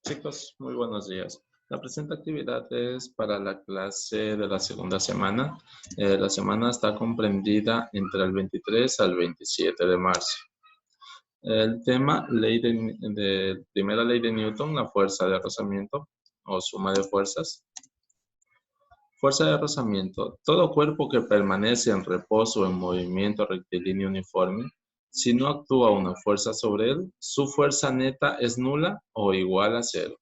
Chicos, muy buenos días. La presente actividad es para la clase de la segunda semana. La semana está comprendida entre el 23 al 27 de marzo. El tema, primera ley de Newton, la fuerza de rozamiento o suma de fuerzas. Fuerza de rozamiento. Todo cuerpo que permanece en reposo o en movimiento rectilíneo uniforme, si no actúa una fuerza sobre él, su fuerza neta es nula o igual a cero.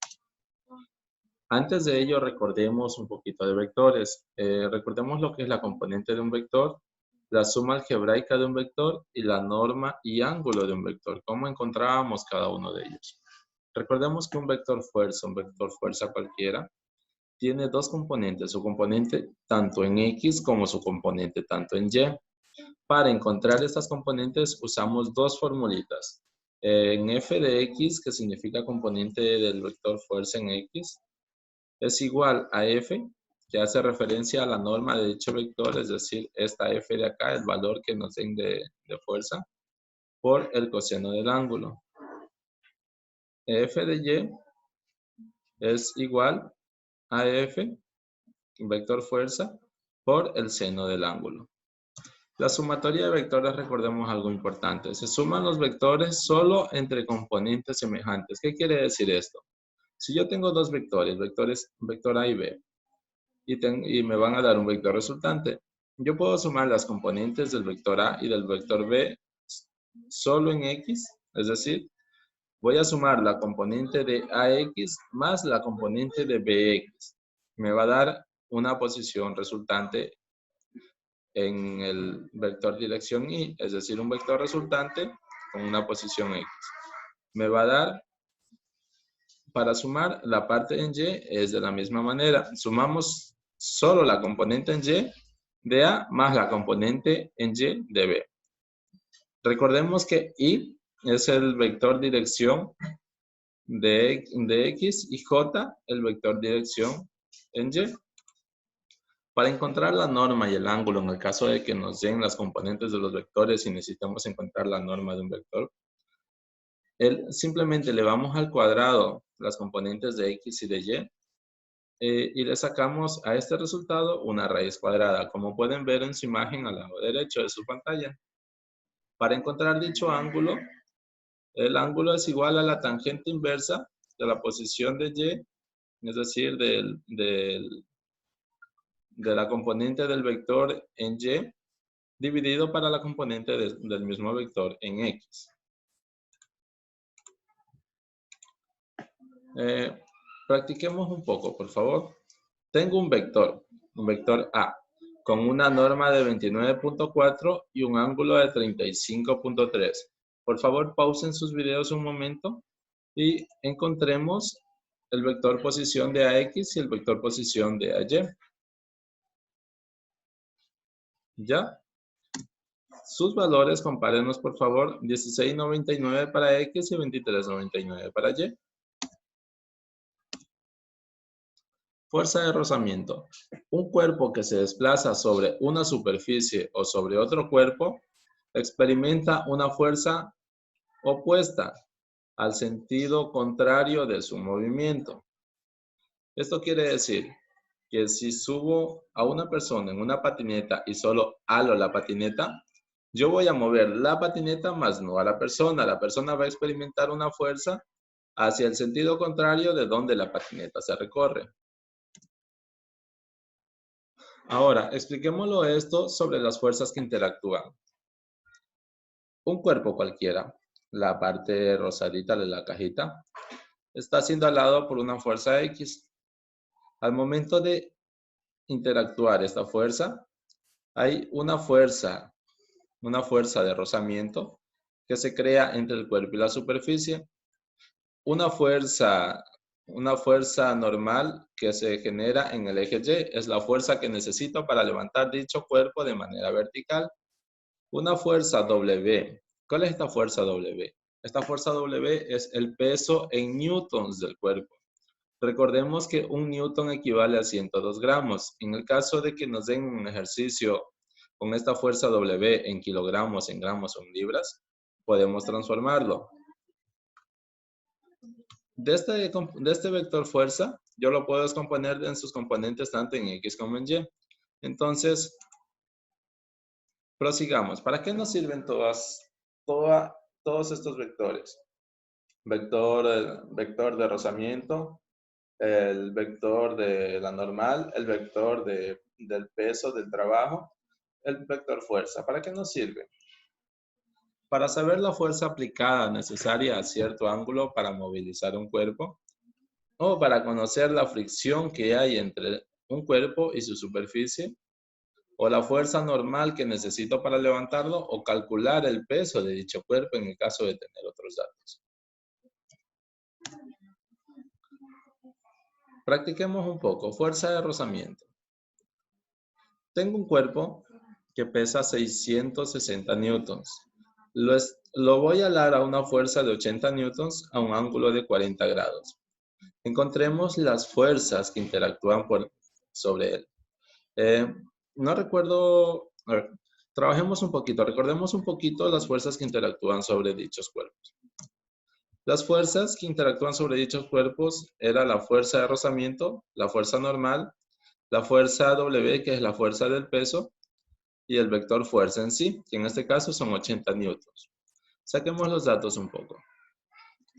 Antes de ello, recordemos un poquito de vectores. Recordemos lo que es la componente de un vector, la suma algebraica de un vector y la norma y ángulo de un vector. ¿Cómo encontrábamos cada uno de ellos? Recordemos que un vector fuerza cualquiera, tiene dos componentes, su componente tanto en X como su componente tanto en Y. Para encontrar estas componentes usamos dos formulitas. En f de X, que significa componente del vector fuerza en X, es igual a f, que hace referencia a la norma de dicho vector, es decir, esta f de acá, el valor que nos den de fuerza, por el coseno del ángulo. F de y es igual a f, vector fuerza, por el seno del ángulo. La sumatoria de vectores, recordemos algo importante. Se suman los vectores solo entre componentes semejantes. ¿Qué quiere decir esto? Si yo tengo dos vectores, vector A y B, y me van a dar un vector resultante, yo puedo sumar las componentes del vector A y del vector B solo en X, es decir, voy a sumar la componente de AX más la componente de BX. Me va a dar una posición resultante en el vector dirección Y, es decir, un vector resultante con una posición X. Me va a dar, para sumar la parte en Y, es de la misma manera. Sumamos solo la componente en Y de A más la componente en Y de B. Recordemos que Y es el vector dirección de X y J el vector dirección en Y. Para encontrar la norma y el ángulo, en el caso de que nos den las componentes de los vectores y necesitamos encontrar la norma de un vector, simplemente le vamos al cuadrado las componentes de X y de Y, y le sacamos a este resultado una raíz cuadrada, como pueden ver en su imagen al lado derecho de su pantalla. Para encontrar dicho ángulo, el ángulo es igual a la tangente inversa de la posición de Y, es decir, de la componente del vector en Y, dividido para la componente del mismo vector en X. Practiquemos un poco, por favor. Tengo un vector A, con una norma de 29.4 y un ángulo de 35.3. Por favor, pausen sus videos un momento y encontremos el vector posición de AX y el vector posición de AY. ¿Ya? Sus valores, compárenlos por favor, 16.99 para X y 23.99 para Y. Fuerza de rozamiento. Un cuerpo que se desplaza sobre una superficie o sobre otro cuerpo experimenta una fuerza opuesta al sentido contrario de su movimiento. Esto quiere decir que si subo a una persona en una patineta y solo halo la patineta, yo voy a mover la patineta más no a la persona. La persona va a experimentar una fuerza hacia el sentido contrario de donde la patineta se recorre. Ahora, expliquémoslo esto sobre las fuerzas que interactúan. Un cuerpo cualquiera, la parte rosadita de la cajita, está siendo alado por una fuerza X. Al momento de interactuar esta fuerza, hay una fuerza de rozamiento que se crea entre el cuerpo y la superficie. Una fuerza normal que se genera en el eje Y es la fuerza que necesito para levantar dicho cuerpo de manera vertical. Una fuerza W. ¿Cuál es esta fuerza W? Esta fuerza W es el peso en newtons del cuerpo. Recordemos que un newton equivale a 102 gramos. En el caso de que nos den un ejercicio con esta fuerza W en kilogramos, en gramos o en libras, podemos transformarlo. De este vector fuerza, yo lo puedo descomponer en sus componentes tanto en X como en Y. Entonces, prosigamos. ¿Para qué nos sirven todos estos vectores? Vector de rozamiento, el vector de la normal, el vector del peso del trabajo, el vector fuerza. ¿Para qué nos sirve? Para saber la fuerza aplicada necesaria a cierto ángulo para movilizar un cuerpo, o para conocer la fricción que hay entre un cuerpo y su superficie, o la fuerza normal que necesito para levantarlo, o calcular el peso de dicho cuerpo en el caso de tener otros datos. Practiquemos un poco. Fuerza de rozamiento. Tengo un cuerpo que pesa 660 newtons. Lo voy a alar a una fuerza de 80 newtons a un ángulo de 40 grados. Encontremos las fuerzas que interactúan sobre él. No recuerdo, a ver, trabajemos un poquito, recordemos un poquito las fuerzas que interactúan sobre dichos cuerpos. Las fuerzas que interactúan sobre dichos cuerpos era la fuerza de rozamiento, la fuerza normal, la fuerza W, que es la fuerza del peso, y el vector fuerza en sí, que en este caso son 80 newtons. Saquemos los datos un poco.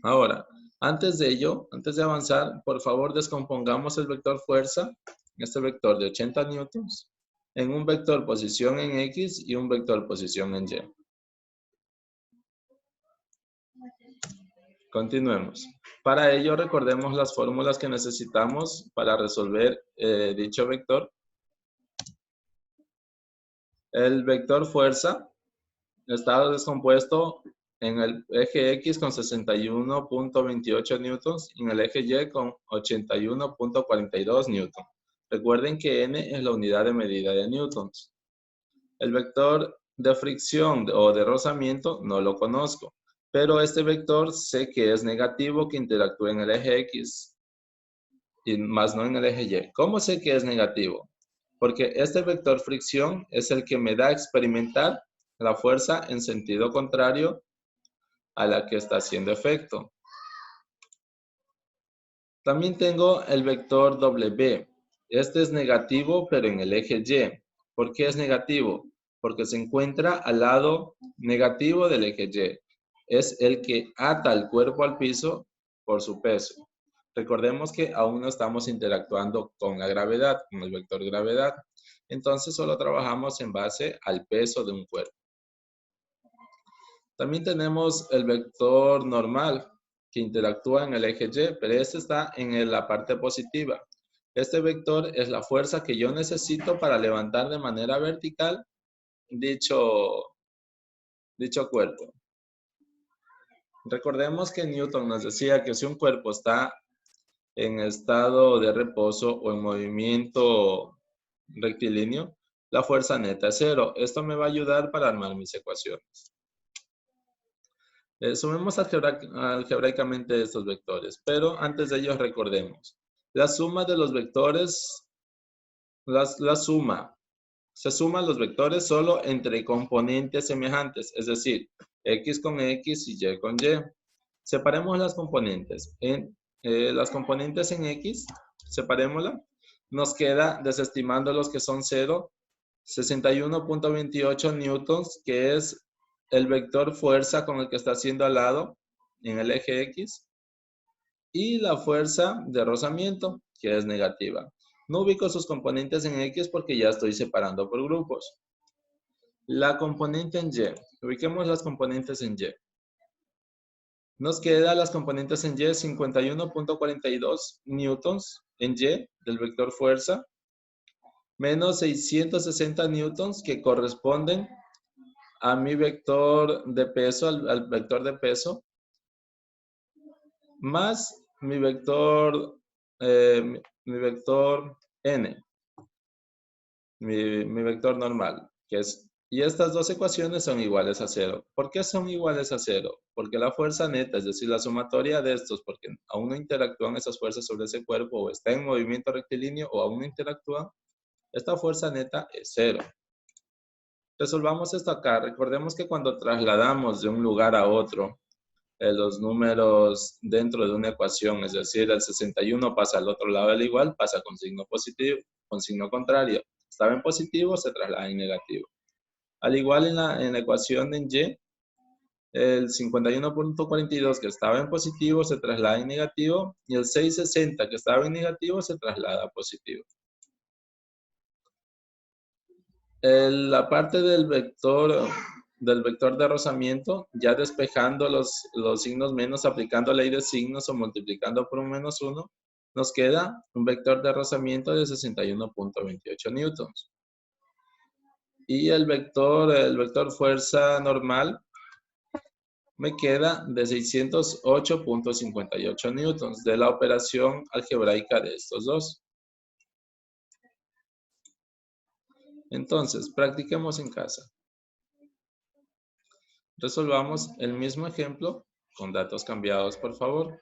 Ahora, antes de ello, antes de avanzar, por favor descompongamos el vector fuerza, este vector de 80 newtons, en un vector posición en X y un vector posición en Y. Continuemos. Para ello, recordemos las fórmulas que necesitamos para resolver dicho vector. El vector fuerza está descompuesto en el eje X con 61.28 newtons y en el eje Y con 81.42 newtons. Recuerden que N es la unidad de medida de newtons. El vector de fricción o de rozamiento no lo conozco, pero este vector sé que es negativo que interactúa en el eje X y más no en el eje Y. ¿Cómo sé que es negativo? Porque este vector fricción es el que me da a experimentar la fuerza en sentido contrario a la que está haciendo efecto. También tengo el vector W. Este es negativo, pero en el eje Y. ¿Por qué es negativo? Porque se encuentra al lado negativo del eje Y. Es el que ata el cuerpo al piso por su peso. Recordemos que aún no estamos interactuando con la gravedad, con el vector gravedad. Entonces solo trabajamos en base al peso de un cuerpo. También tenemos el vector normal que interactúa en el eje Y, pero este está en la parte positiva. Este vector es la fuerza que yo necesito para levantar de manera vertical dicho cuerpo. Recordemos que Newton nos decía que si un cuerpo está en estado de reposo o en movimiento rectilíneo, la fuerza neta es 0. Esto me va a ayudar para armar mis ecuaciones. Sumemos algebraicamente estos vectores, pero antes de ello recordemos. La suma de los vectores, se suman los vectores solo entre componentes semejantes, es decir, X con X y Y con Y. Separemos las componentes. Las componentes en X, separémosla. Nos queda, desestimando los que son 0, 61.28 newtons, que es el vector fuerza con el que está haciendo al lado en el eje X, y la fuerza de rozamiento, que es negativa. No ubico sus componentes en X porque ya estoy separando por grupos. La componente en Y, ubiquemos las componentes en Y. Nos queda las componentes en Y 51.42 newtons en Y del vector fuerza, menos 660 newtons que corresponden a mi vector de peso, al vector de peso, más mi vector N, mi vector normal, que es, y estas dos ecuaciones son iguales a 0. ¿Por qué son iguales a 0? Porque la fuerza neta, es decir, la sumatoria de estos, porque aún no interactúan esas fuerzas sobre ese cuerpo, o está en movimiento rectilíneo, o aún no interactúan, esta fuerza neta es 0. Resolvamos esto acá. Recordemos que cuando trasladamos de un lugar a otro los números dentro de una ecuación, es decir, el 61 pasa al otro lado del igual, pasa con signo positivo, con signo contrario. Estaba en positivo, se traslada en negativo. Al igual en la ecuación en Y, el 51.42 que estaba en positivo se traslada en negativo y el 660 que estaba en negativo se traslada a positivo. La parte del vector de rozamiento, ya despejando los signos menos, aplicando ley de signos o multiplicando por un menos 1, nos queda un vector de rozamiento de 61.28 newtons. Y el vector fuerza normal me queda de 608.58 newtons de la operación algebraica de estos dos. Entonces, practiquemos en casa. Resolvamos el mismo ejemplo con datos cambiados, por favor.